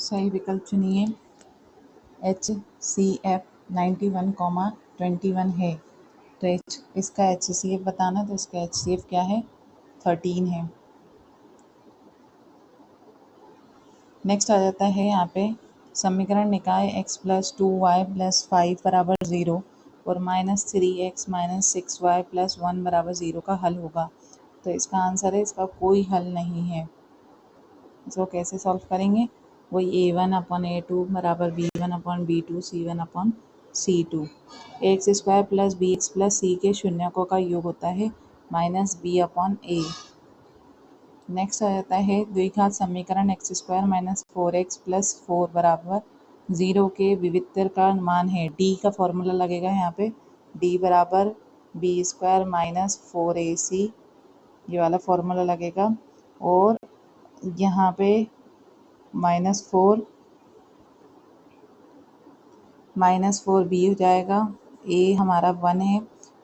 सही विकल्प चुनिए। HCF 91,21 है। तो इसका HCF बताना, तो इसका HCF क्या है? 13 है। नेक्स्ट आ जाता है यहाँ पे समीकरण निकाय x + 2y + 5 = 0 और -3x - 6y + 1 = 0 का हल होगा। तो इसका आंसर है, इसका कोई हल नहीं है। इसको कैसे सॉल्व करेंगे? वही a1/a2 = b1/b2 c1/c2। ax² + bx + c के शून्यकों का योग होता है -b/a। नेक्स्ट आ जाता है द्विघात समीकरण x² - 4x + 4 = 0 के विवित्तर का मान है। d का फॉर्मूला लगेगा यहाँ पे, d = b² - 4ac, ये वाला फॉर्मूला लगेगा। और यहाँ पे -4b हो जाएगा। a हमारा 1 है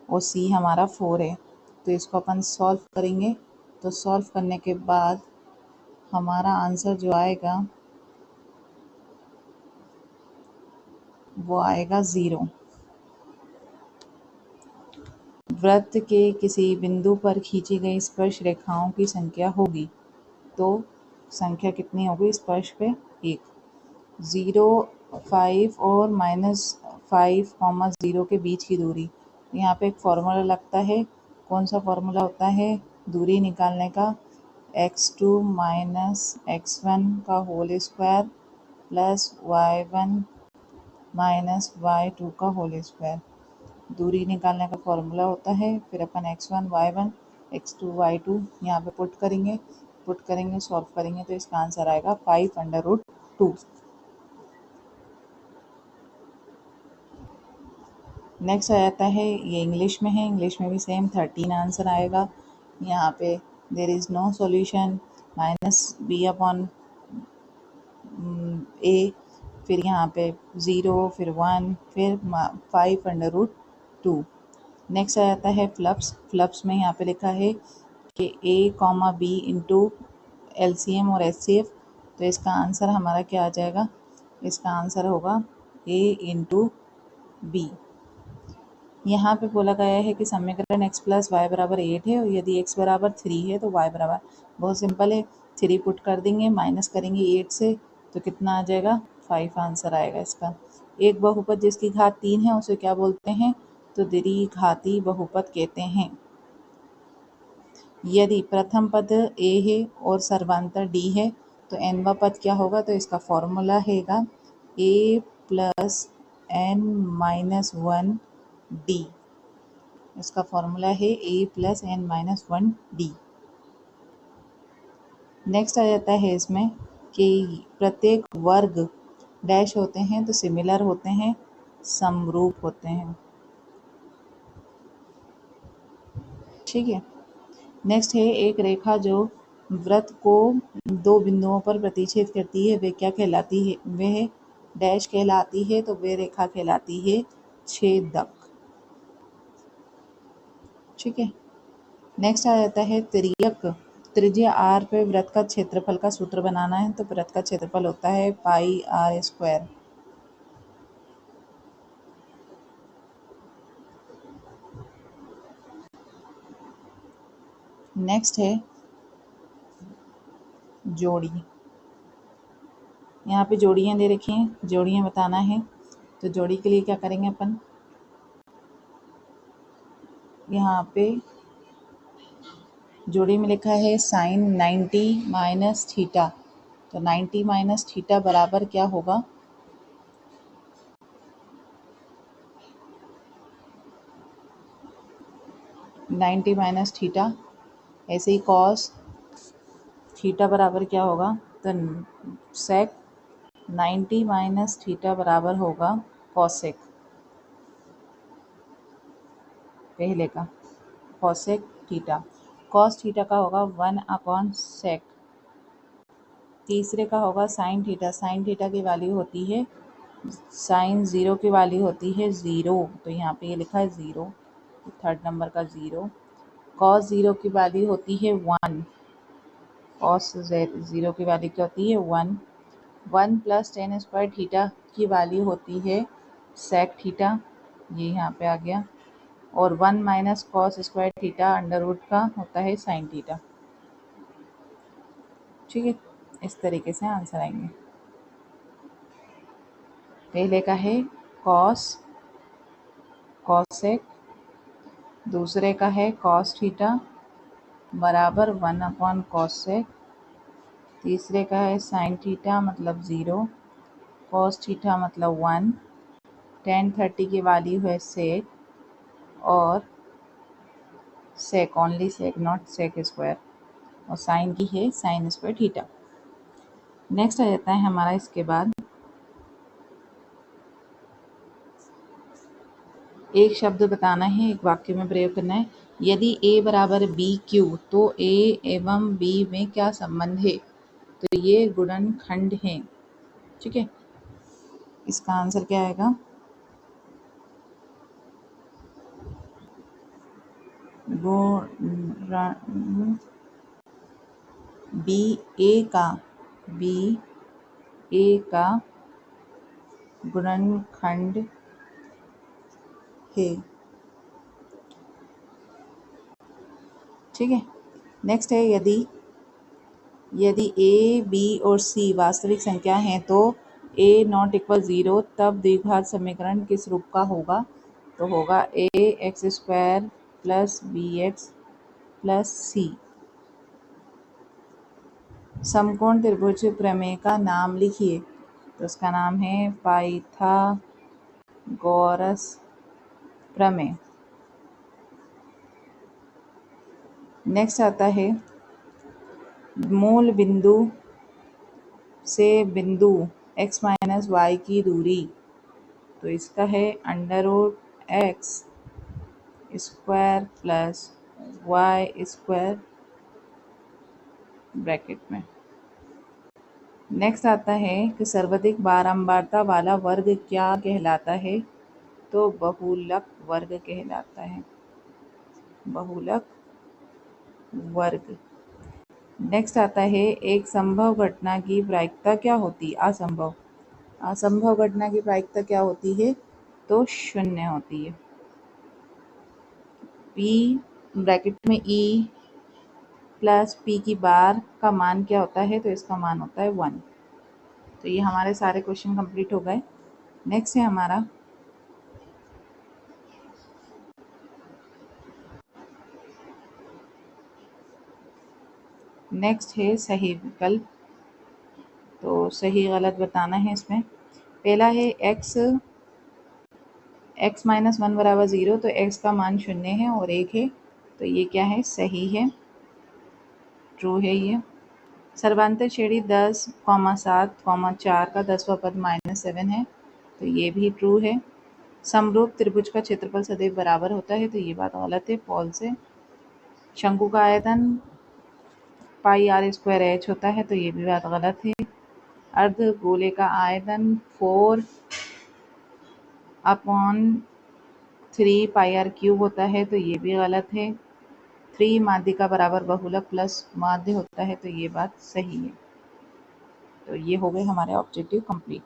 और c हमारा 4 है। तो इसको अपन सॉल्व करेंगे। तो सॉल्व करने के बाद हमारा आंसर जो आएगा वो आएगा 0। वृत्त के किसी बिंदु पर खींची गई स्पर्श रेखाओं की संख्या होगी। तो संख्या कितनी होगी स्पर्श पे? 1। 0, 5 और -5, 0 के बीच की दूरी। यहाँ पे एक फॉर्मूला लगता है। कौन सा फॉर्मूला होता है दूरी निकालने का? x2 - x1 का होल स्क्वायर + y1 - y2 का होल स्क्वायर। दूरी निकालने का फॉर्मूला होता है। फिर अपन x1 y1 x2 y2 यहाँ पे पुट करेंगे, सॉल्व करेंगे, तो इसका आंसर आएगा 5/√2। नेक्स्ट आ जाता है, ये इंग्लिश में है। इंग्लिश में भी सेम 13 आंसर आएगा। यहाँ पे there is no solution, -b/a, फिर यहाँ पे 0, फिर 1, फिर 5/√2। नेक्स्ट आ जाता है फ्लप्स में यहाँ पे लिखा है कि a, b इंटू LCM और HCF। तो इसका आंसर हमारा क्या आ जाएगा? इसका आंसर होगा a इंटू b। यहाँ पे बोला गया है कि समीकरण x + y = 8 है और यदि x = 3 है तो y = बहुत सिंपल है, 3 पुट कर देंगे, माइनस करेंगे 8 से, तो कितना आ जाएगा? 5 आंसर आएगा इसका। एक बहुपद जिसकी घात 3 है उसे क्या बोलते हैं? तो द्विघाती बहुपद कहते हैं। यदि प्रथम पद a है और सर्वांतर d है तो nवां पद क्या होगा? तो इसका फॉर्मूला हैगा a + n - 1 d। इसका फॉर्मूला है a + n - 1 d। नेक्स्ट आ जाता है इसमें कि प्रत्येक वर्ग डैश होते हैं तो सिमिलर होते हैं, समरूप होते हैं। ठीक है। नेक्स्ट है एक रेखा जो वृत्त को 2 बिंदुओं पर प्रतिच्छेद करती है, वे क्या कहलाती है? वह डैश कहलाती है, तो वे रेखा कहलाती है छेदक। ठीक है। नेक्स्ट आ जाता है त्रिज्या r पे वृत्त का क्षेत्रफल का सूत्र बनाना है। तो वृत्त का क्षेत्रफल होता है πr²। नेक्स्ट है जोड़ी। यहाँ पे जोड़ियाँ दे रखी हैं, जोड़ियाँ बताना है। तो जोड़ी के लिए क्या करेंगे अपन? यहाँ पे जोड़ी में लिखा है sin 90 - थीटा। तो 90 - थीटा बराबर क्या होगा? 90 - थीटा। ऐसे ही cos थीटा बराबर क्या होगा? तो sec 90 - थीटा बराबर होगा cosec। पहले का cosec थीटा, cos थीटा का होगा 1/sec। तीसरे का होगा sin थीटा, sin थीटा की वैल्यू होती है, sin 0 की वैल्यू होती है 0। तो यहाँ पे ये लिखा है 0, थर्ड नंबर का 0। cos 0 की वैल्यू होती है 1, cos 0 की वैल्यू क्या होती है? 1। 1 प्लस टेन स्क्वायर थीटा की वैल्यू होती है सेक थीटा, ये यहाँ पे आ गया, और 1 minus cos square theta under root का होता है साइन थीटा। ठीक है, इस तरीके से आंसर आएंगे। पहले का है कॉस कॉसेक, दूसरे का है कॉस थीटा बराबर 1 अपॉन कॉसेक, तीसरे का है साइन थीटा मतलब 0, कॉस थीटा मतलब 1, टेन 30 की वैल्यू है सेक, और sec only sec not sec square, और साइन की है साइन स्क्वायर थीटा। नेक्स्ट आ जाता है हमारा इसके बाद एक शब्द बताना है, एक वाक्य में प्रयोग करना है। यदि a बराबर बी क्यू तो a एवं b में क्या संबंध है? तो ये गुणनखंड है। ठीक है, इसका आंसर क्या आएगा? बी ए का गुणनखंड है। ठीक है, नेक्स्ट है यदि ए बी और सी वास्तविक संख्या हैं तो a नॉट इक्वल 0, तब द्विघात समीकरण किस रूप का होगा? तो होगा a x square plus b x plus c. समकोण त्रिभुज प्रमेय का नाम लिखिए। तो उसका नाम है पाइथागोरस प्रमेय। नेक्स्ट आता है मूल बिंदु से बिंदु x माइनस वाई की दूरी। तो इसका है under root x square plus y square bracket में। नेक्स्ट आता है कि सर्वाधिक बारंबारता वाला वर्ग क्या कहलाता है? तो बहुलक वर्ग कहलाता है, बहुलक वर्ग। नेक्स्ट आता है एक संभव घटना की प्रायिकता क्या होती है? असंभव घटना की प्रायिकता क्या होती है? तो 0 होती है। p ब्रैकेट में e प्लस p की बार का मान क्या होता है? तो इसका मान होता है 1। तो ये हमारे सारे क्वेश्चन कंप्लीट हो गए। नेक्स्ट है हमारा सही विकल्प। तो सही गलत बताना है इसमें। पहला है x माइनस 1 बराबर 0, तो x का मान 0 है और 1 है, तो ये क्या है? सही है, ट्रू है ये। सर्वांतर श्रेणी 10, 7, 4 का 10वां पद -7 है, तो ये भी ट्रू है। समरूप त्रिभुज का क्षेत्रफल सदैव बराबर होता है, तो ये बात गलत है, फॉल्स है। शंकु का आयतन पाई आर स्क्वायर एच होता है, तो ये भी बात गलत है। अर्ध गोले का आयतन 4/3 पाई आर क्यूब होता है, तो ये भी गलत है। 3 माध्यिका बराबर बहुलक प्लस माध्य होता है, तो ये बात सही है। तो ये हो गए हमारे ऑब्जेक्टिव कंप्लीट।